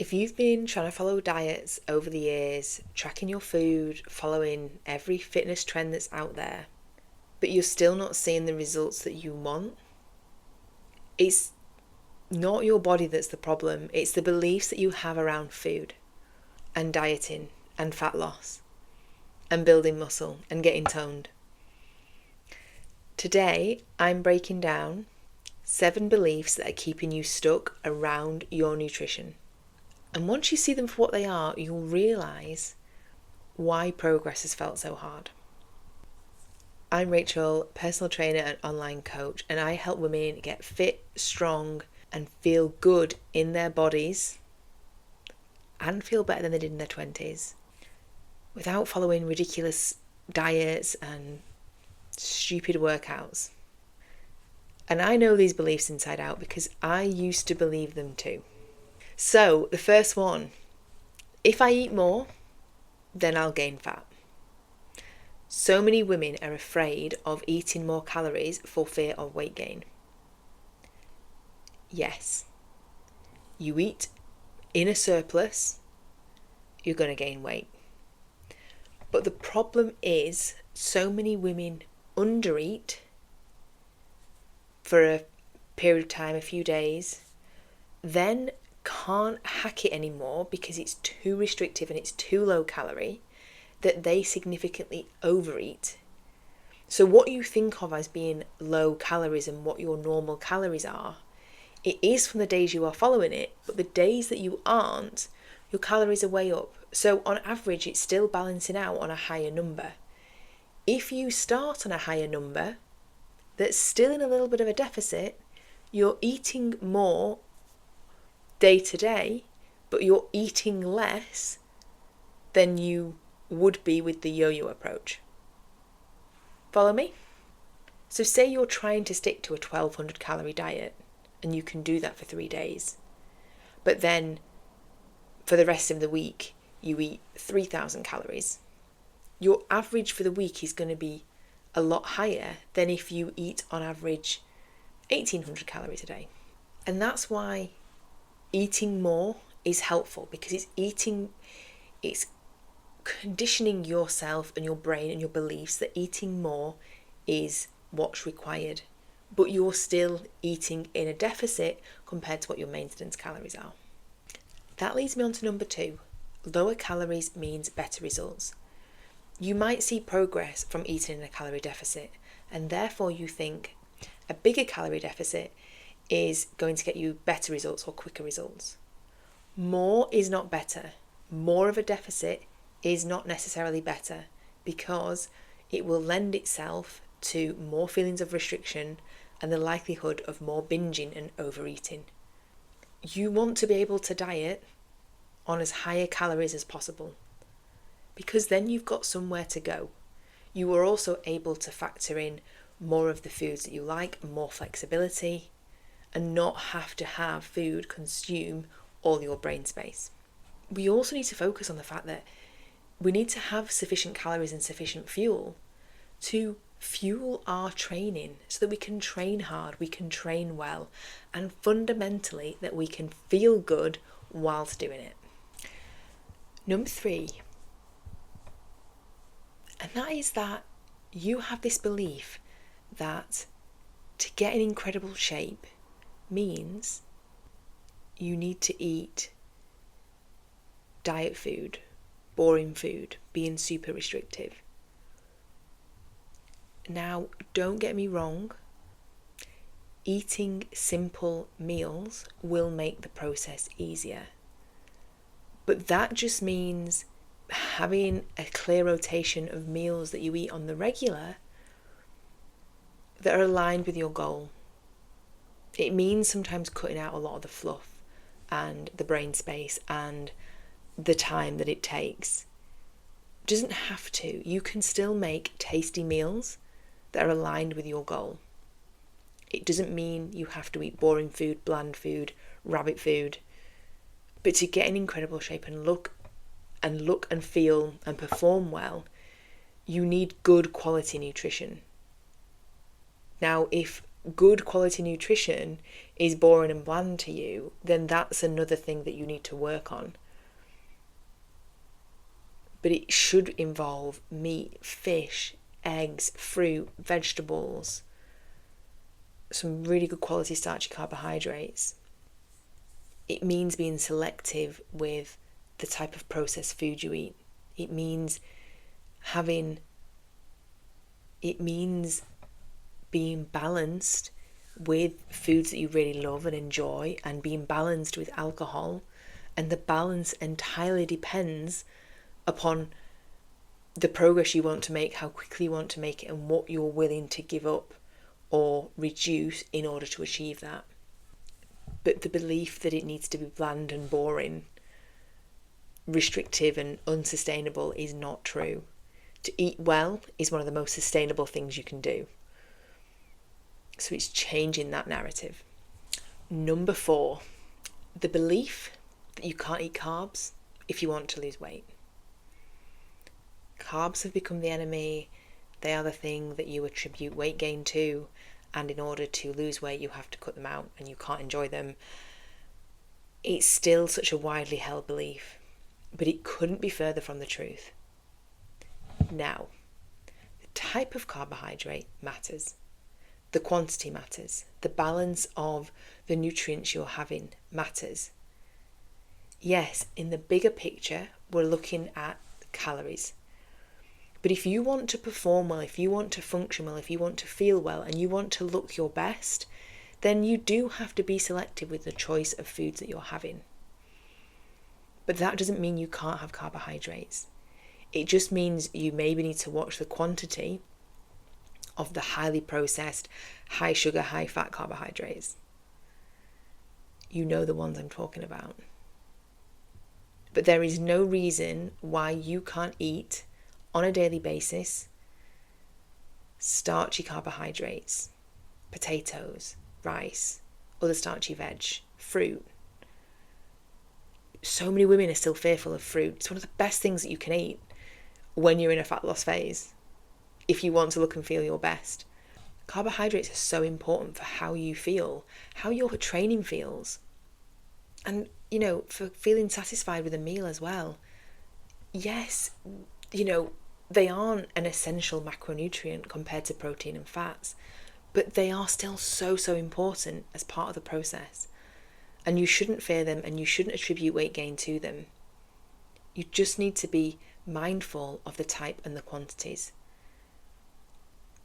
If you've been trying to follow diets over the years, tracking your food, following every fitness trend that's out there, but you're still not seeing the results that you want, it's not your body that's the problem. It's the beliefs that you have around food and dieting and fat loss and building muscle and getting toned. Today, I'm breaking down 7 beliefs that are keeping you stuck around your nutrition. And once you see them for what they are, you'll realise why progress has felt so hard. I'm Rachel, personal trainer and online coach, and I help women get fit, strong, and feel good in their bodies and feel better than they did in their 20s without following ridiculous diets and stupid workouts. And I know these beliefs inside out because I used to believe them too. So, the first one, if I eat more, then I'll gain fat. So many women are afraid of eating more calories for fear of weight gain. Yes, you eat in a surplus, you're going to gain weight. But the problem is, so many women undereat for a period of time, a few days, then can't hack it anymore because it's too restrictive and it's too low calorie, that they significantly overeat. So what you think of as being low calories and what your normal calories are, it is from the days you are following it, but the days that you aren't, your calories are way up. So on average, it's still balancing out on a higher number. If you start on a higher number that's still in a little bit of a deficit, you're eating more day to day, but you're eating less than you would be with the yo-yo approach. Follow me? So say you're trying to stick to a 1200 calorie diet and you can do that for 3 days, but then for the rest of the week you eat 3000 calories. Your average for the week is going to be a lot higher than if you eat on average 1800 calories a day. And that's why eating more is helpful, because it's conditioning yourself and your brain and your beliefs that eating more is what's required, but you're still eating in a deficit compared to what your maintenance calories are. That leads me on to number 2. Lower calories means better results. You might see progress from eating in a calorie deficit, and therefore you think a bigger calorie deficit is going to get you better results or quicker results. More is not better. More of a deficit is not necessarily better, because it will lend itself to more feelings of restriction and the likelihood of more binging and overeating. You want to be able to diet on as higher calories as possible, because then you've got somewhere to go. You are also able to factor in more of the foods that you like, more flexibility, and not have to have food consume all your brain space. We also need to focus on the fact that we need to have sufficient calories and sufficient fuel to fuel our training so that we can train hard, we can train well, and fundamentally that we can feel good whilst doing it. Number 3, and that is that you have this belief that to get in incredible shape means you need to eat diet food, boring food, being super restrictive. Now, don't get me wrong, eating simple meals will make the process easier. But that just means having a clear rotation of meals that you eat on the regular that are aligned with your goal. It means sometimes cutting out a lot of the fluff and the brain space and the time that it takes. It doesn't have to. You can still make tasty meals that are aligned with your goal. It doesn't mean you have to eat boring food, bland food, rabbit food. But to get in incredible shape and look and feel and perform well, you need good quality nutrition. Now, if good quality nutrition is boring and bland to you, then that's another thing that you need to work on. But it should involve meat, fish, eggs, fruit, vegetables, some really good quality starchy carbohydrates. It means being selective with the type of processed food you eat. It means being balanced with foods that you really love and enjoy, and being balanced with alcohol. And the balance entirely depends upon the progress you want to make, how quickly you want to make it, and what you're willing to give up or reduce in order to achieve that. But the belief that it needs to be bland and boring, restrictive and unsustainable is not true. To eat well is one of the most sustainable things you can do. So it's changing that narrative. Number 4, the belief that you can't eat carbs if you want to lose weight. Carbs have become the enemy. They are the thing that you attribute weight gain to, and in order to lose weight you have to cut them out and you can't enjoy them. It's still such a widely held belief, but it couldn't be further from the truth. Now, the type of carbohydrate matters. The quantity matters. The balance of the nutrients you're having matters. Yes, in the bigger picture, we're looking at calories. But if you want to perform well, if you want to function well, if you want to feel well, and you want to look your best, then you do have to be selective with the choice of foods that you're having. But that doesn't mean you can't have carbohydrates. It just means you maybe need to watch the quantity of the highly processed, high sugar, high fat carbohydrates. You know the ones I'm talking about. But there is no reason why you can't eat on a daily basis starchy carbohydrates, potatoes, rice, other starchy veg, fruit. So many women are still fearful of fruit. It's one of the best things that you can eat when you're in a fat loss phase, if you want to look and feel your best. Carbohydrates are so important for how you feel, how your training feels, and, for feeling satisfied with a meal as well. Yes, they aren't an essential macronutrient compared to protein and fats, but they are still so, so important as part of the process. And you shouldn't fear them, and you shouldn't attribute weight gain to them. You just need to be mindful of the type and the quantities.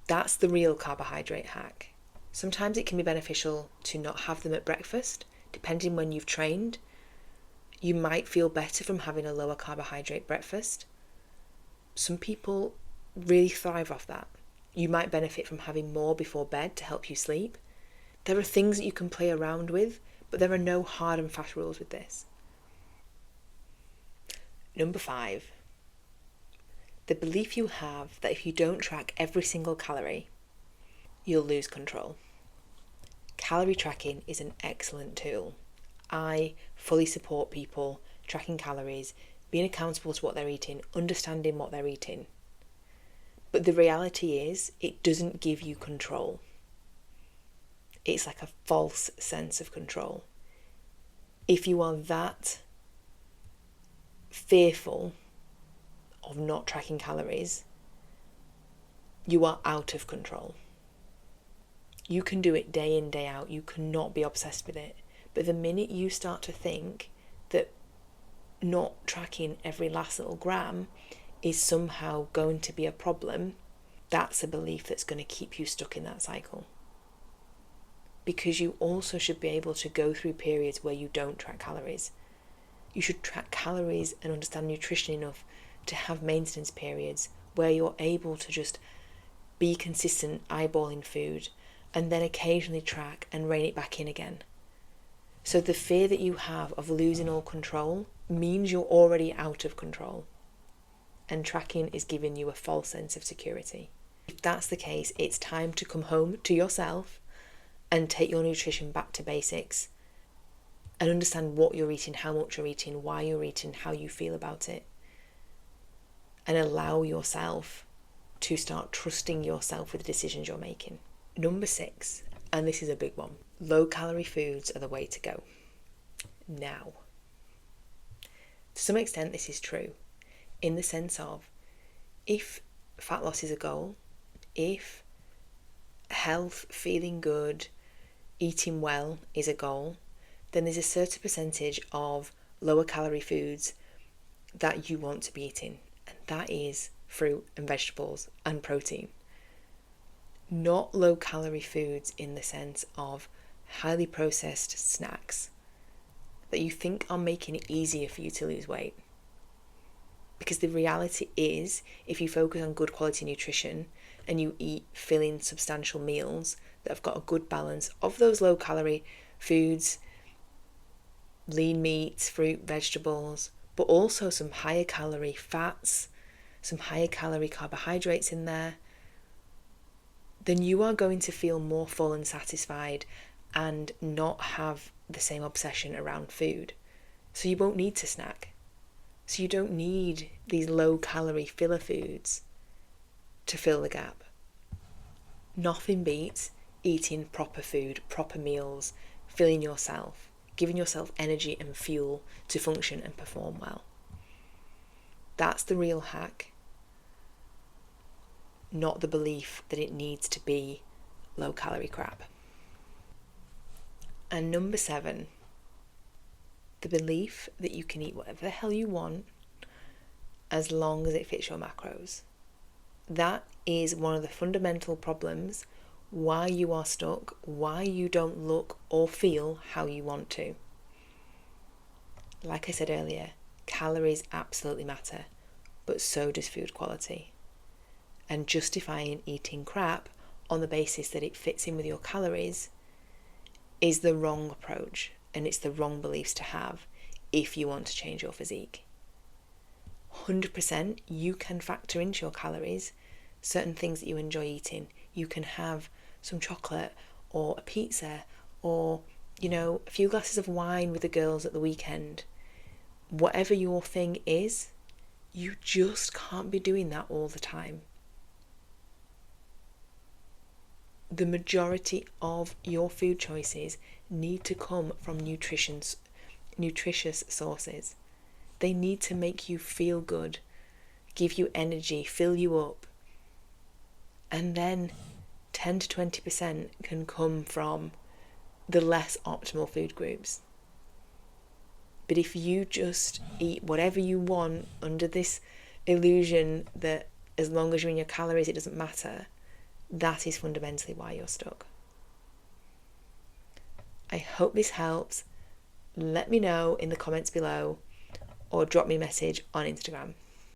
That's the real carbohydrate hack. Sometimes it can be beneficial to not have them at breakfast, depending when you've trained. You might feel better from having a lower carbohydrate breakfast. Some people really thrive off that. You might benefit from having more before bed to help you sleep. There are things that you can play around with, but there are no hard and fast rules with this. Number 5, the belief you have that if you don't track every single calorie, you'll lose control. Calorie tracking is an excellent tool. I fully support people tracking calories, being accountable to what they're eating, understanding what they're eating. But the reality is, it doesn't give you control. It's like a false sense of control. If you are that fearful of not tracking calories, you are out of control. You can do it day in, day out. You cannot be obsessed with it. But the minute you start to think that not tracking every last little gram is somehow going to be a problem, that's a belief that's going to keep you stuck in that cycle. Because you also should be able to go through periods where you don't track calories. You should track calories and understand nutrition enough to have maintenance periods where you're able to just be consistent eyeballing food and then occasionally track and rein it back in again. So the fear that you have of losing all control means you're already out of control, and tracking is giving you a false sense of security. If that's the case, it's time to come home to yourself and take your nutrition back to basics and understand what you're eating, how much you're eating, why you're eating, how you feel about it, and allow yourself to start trusting yourself with the decisions you're making. Number 6, And this is a big one. Low calorie foods are the way to go. Now, to some extent this is true, in the sense of, if fat loss is a goal, if health, feeling good, eating well is a goal, then there's a certain percentage of lower calorie foods that you want to be eating, and that is fruit and vegetables and protein. Not low calorie foods in the sense of highly processed snacks that you think are making it easier for you to lose weight. Because the reality is, if you focus on good quality nutrition and you eat filling, substantial meals that have got a good balance of those low calorie foods, lean meats, fruit, vegetables, but also some higher calorie fats, some higher calorie carbohydrates in there, then you are going to feel more full and satisfied and not have the same obsession around food. So you won't need to snack. So you don't need these low calorie filler foods to fill the gap. Nothing beats eating proper food, proper meals, filling yourself, giving yourself energy and fuel to function and perform well. That's the real hack, not the belief that it needs to be low calorie crap. And number 7, the belief that you can eat whatever the hell you want as long as it fits your macros. That is one of the fundamental problems why you are stuck, why you don't look or feel how you want to. Like I said earlier, calories absolutely matter, but so does food quality. And justifying eating crap on the basis that it fits in with your calories is the wrong approach, and it's the wrong beliefs to have if you want to change your physique. 100% you can factor into your calories certain things that you enjoy eating. You can have some chocolate or a pizza or, a few glasses of wine with the girls at the weekend. Whatever your thing is, you just can't be doing that all the time. The majority of your food choices need to come from nutritious sources. They need to make you feel good, give you energy, fill you up. And then 10 to 20% can come from the less optimal food groups. But if you just eat whatever you want under this illusion that as long as you're in your calories it doesn't matter, that is fundamentally why you're stuck. I hope this helps. Let me know in the comments below or drop me a message on Instagram.